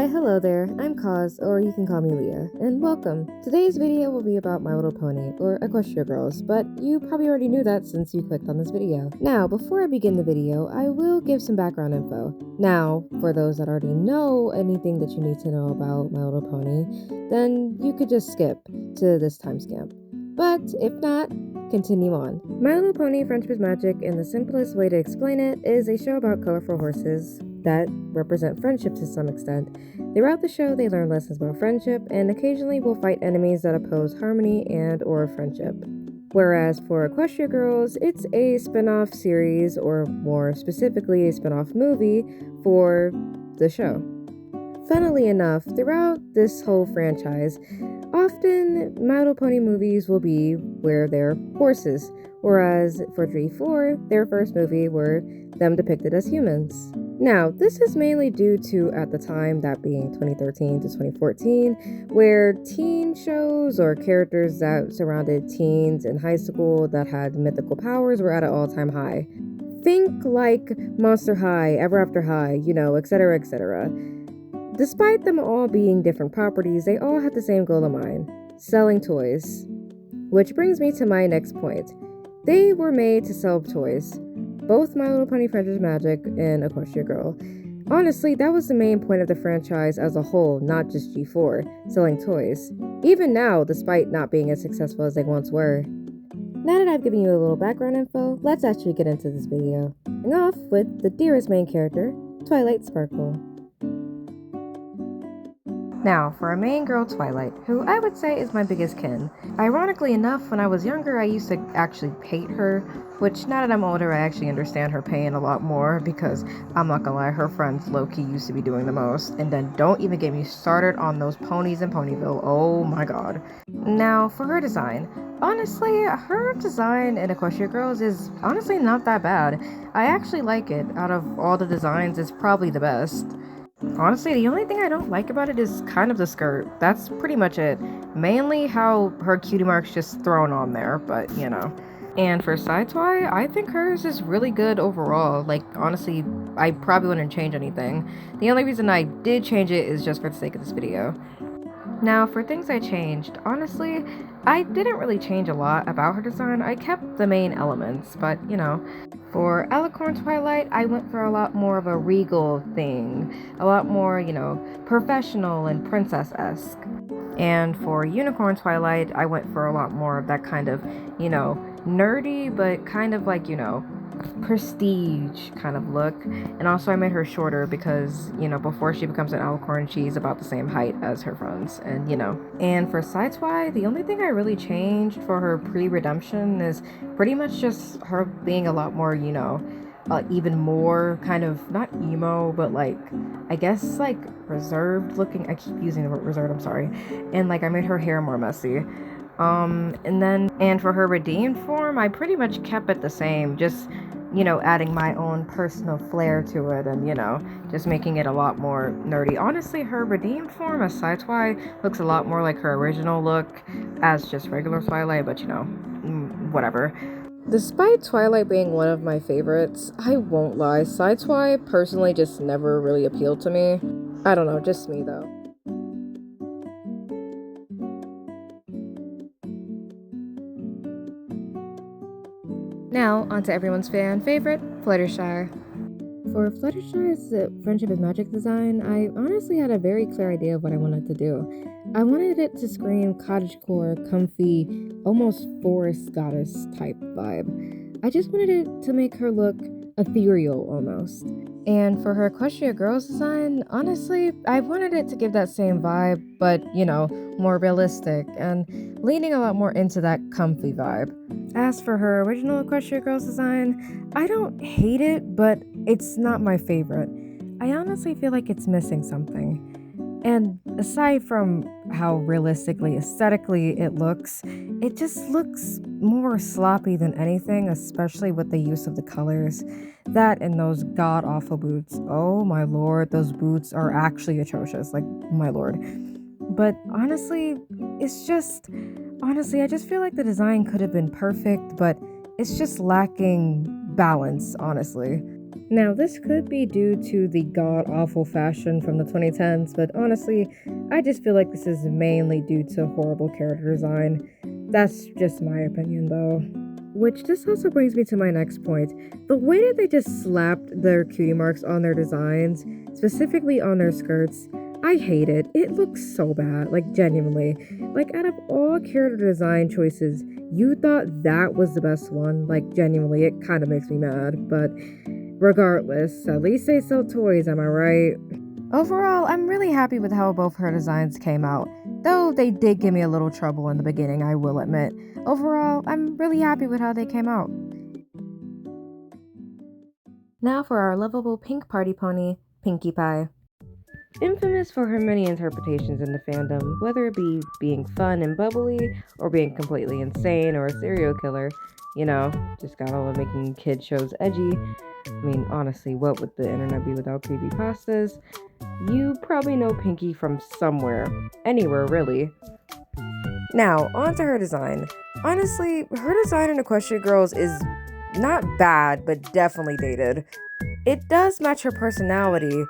Why, hello there, I'm Kaz, or you can call me Leah, and welcome. Today's video will be about My Little Pony, or Equestria Girls, but you probably already knew that since you clicked on this video. Now, before I begin the video, I will give some background info. Now, for those that already know anything that you need to know about My Little Pony, then you could just skip to this timestamp. But if not, continue on. My Little Pony Friendship is Magic, and the simplest way to explain it is a show about colorful horses that represent friendship to some extent. Throughout the show, they learn lessons about friendship and occasionally will fight enemies that oppose harmony and or friendship. Whereas for Equestria Girls, it's a spin-off series, or more specifically a spin-off movie for the show. Funnily enough, throughout this whole franchise, often My Little Pony movies will be where they're horses, whereas for G4, their first movie were them depicted as humans. Now, this is mainly due to, at the time, that being 2013 to 2014, where teen shows or characters that surrounded teens in high school that had mythical powers were at an all-time high. Think like Monster High, Ever After High, etc., etc. Despite them all being different properties, they all had the same goal in mind: selling toys. Which brings me to my next point. They were made to sell toys. Both My Little Pony Friendship is Magic and Equestria Girl. Honestly, that was the main point of the franchise as a whole, not just G4, selling toys. Even now, despite not being as successful as they once were. Now that I've given you a little background info, let's actually get into this video. Starting off with the dearest main character, Twilight Sparkle. Now, for our main girl, Twilight, who I would say is my biggest kin. Ironically enough, when I was younger, I used to actually hate her, which now that I'm older, I actually understand her pain a lot more, because I'm not gonna lie, her friends low-key used to be doing the most. And then don't even get me started on those ponies in Ponyville, oh my god. Now, for her design. Honestly, her design in Equestria Girls is honestly not that bad. I actually like it. Out of all the designs, it's probably the best. Honestly, the only thing I don't like about it is kind of the skirt. That's pretty much it. Mainly how her cutie mark's just thrown on there, but And for Sideswipe, I think hers is really good overall. Like, honestly, I probably wouldn't change anything. The only reason I did change it is just for the sake of this video. Now, for things I changed, honestly, I didn't really change a lot about her design. I kept the main elements, but for Alicorn Twilight, I went for a lot more of a regal thing, a lot more, professional and princess-esque. And for Unicorn Twilight, I went for a lot more of that kind of, nerdy, but kind of like, prestige kind of look. And also I made her shorter because before she becomes an alicorn, she's about the same height as her friends. And and for Sideswipe, the only thing I really changed for her pre-redemption is pretty much just her being a lot more even more kind of not emo, but like I guess like reserved looking. I keep using the word reserved, I'm sorry. And like I made her hair more messy. And for her redeemed form, I pretty much kept it the same, just, adding my own personal flair to it and, just making it a lot more nerdy. Honestly, her redeemed form as Sideswipe looks a lot more like her original look as just regular Twilight, but, whatever. Despite Twilight being one of my favorites, I won't lie, Sideswipe personally just never really appealed to me. I don't know, just me though. Now, onto everyone's fan favorite, Fluttershy. For Fluttershy's Friendship is Magic design, I honestly had a very clear idea of what I wanted to do. I wanted it to scream cottagecore, comfy, almost forest goddess type vibe. I just wanted it to make her look ethereal almost. And for her Equestria Girls design, honestly, I wanted it to give that same vibe, but, more realistic and leaning a lot more into that comfy vibe. As for her original Equestria Girls design, I don't hate it, but it's not my favorite. I honestly feel like it's missing something. And aside from how realistically, aesthetically it looks, it just looks more sloppy than anything, especially with the use of the colors. That and those god-awful boots. Oh my lord, those boots are actually atrocious, like my lord. But honestly, I just feel like the design could have been perfect, but it's just lacking balance, honestly. Now, this could be due to the god-awful fashion from the 2010s, but honestly, I just feel like this is mainly due to horrible character design. That's just my opinion, though. Which this also brings me to my next point. The way that they just slapped their cutie marks on their designs, specifically on their skirts, I hate it. It looks so bad, like genuinely. Like out of all character design choices, you thought that was the best one. Like genuinely, it kind of makes me mad, but regardless, at least they sell toys, am I right? Overall, I'm really happy with how both her designs came out, though they did give me a little trouble in the beginning, I will admit. Overall, I'm really happy with how they came out. Now for our lovable pink party pony, Pinkie Pie. Infamous for her many interpretations in the fandom, whether it be being fun and bubbly, or being completely insane or a serial killer, just got all of making kid shows edgy. I mean, honestly, what would the internet be without creepypastas? You probably know Pinkie from somewhere. Anywhere, really. Now, on to her design. Honestly, her design in Equestria Girls is not bad, but definitely dated. It does match her personality,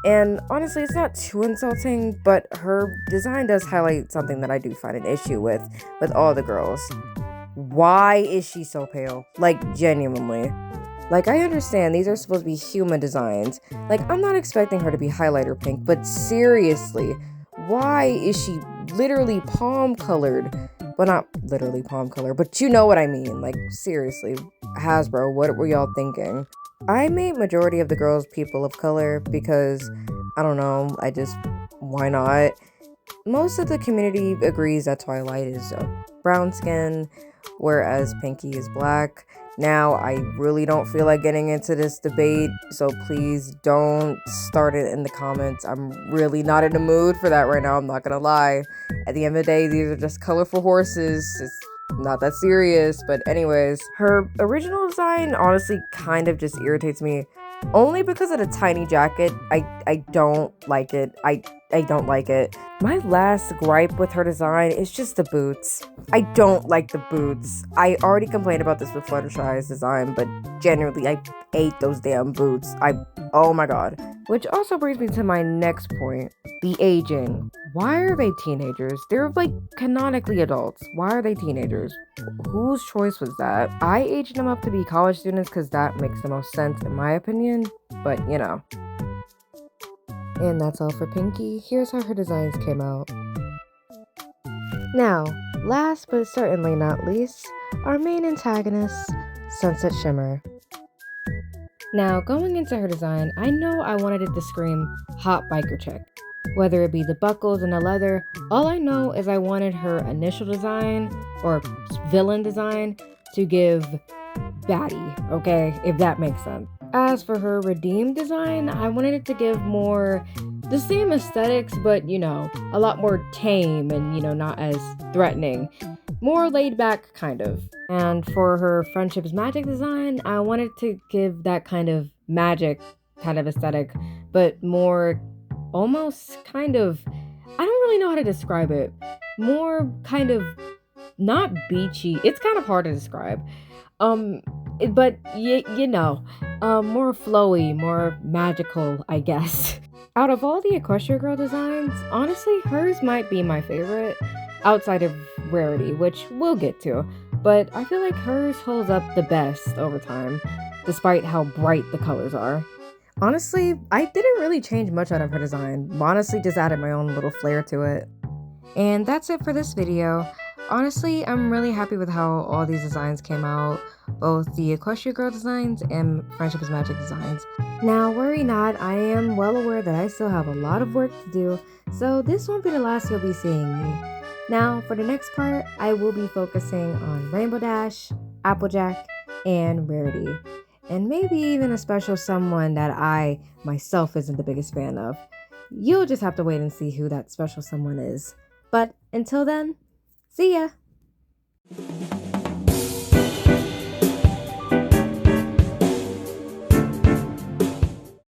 and honestly, it's not too insulting, but her design does highlight something that I do find an issue with all the girls. Why is she so pale? Like, genuinely. Like, I understand these are supposed to be human designs. Like, I'm not expecting her to be highlighter pink, but seriously, why is she literally palm colored? Well, not literally palm color, but you know what I mean. Like, seriously, Hasbro, what were y'all thinking? I made majority of the girls people of color because, I don't know, why not? Most of the community agrees that Twilight is brown skin, whereas Pinkie is black. Now, I really don't feel like getting into this debate, so please don't start it in the comments. I'm really not in the mood for that right now, I'm not gonna lie. At the end of the day, these are just colorful horses. It's not that serious, but anyways, her original design honestly kind of just irritates me. Only because of the tiny jacket. I don't like it. I don't like it. My last gripe with her design is just the boots. I don't like the boots. I already complained about this with Fluttershy's design, but generally I hate those damn boots. Oh my god. Which also brings me to my next point, the aging. Why are they teenagers? They're like canonically adults. Why are they teenagers? Whose choice was that? I aged them up to be college students because that makes the most sense in my opinion, but And that's all for Pinkie. Here's how her designs came out. Now, last but certainly not least, our main antagonist, Sunset Shimmer. Now, going into her design, I know I wanted it to scream hot biker chick. Whether it be the buckles and the leather, all I know is I wanted her initial design, or villain design, to give baddie, okay? If that makes sense. As for her redeemed design, I wanted it to give more the same aesthetics, but a lot more tame and not as threatening. More laid back, kind of. And for her friendship's magic design, I wanted to give that kind of magic kind of aesthetic, but more almost kind of, I don't really know how to describe it. More kind of not beachy. It's kind of hard to describe. But more flowy, more magical, I guess. Out of all the Equestria Girl designs, honestly, hers might be my favorite, outside of Rarity, which we'll get to, but I feel like hers holds up the best over time, despite how bright the colors are. Honestly, I didn't really change much out of her design, honestly just added my own little flair to it. And that's it for this video. Honestly, I'm really happy with how all these designs came out, both the Equestria Girl designs and Friendship is Magic designs. Now, worry not, I am well aware that I still have a lot of work to do, so this won't be the last you'll be seeing me. Now, for the next part, I will be focusing on Rainbow Dash, Applejack, and Rarity. And maybe even a special someone that I, myself, isn't the biggest fan of. You'll just have to wait and see who that special someone is. But until then, see ya!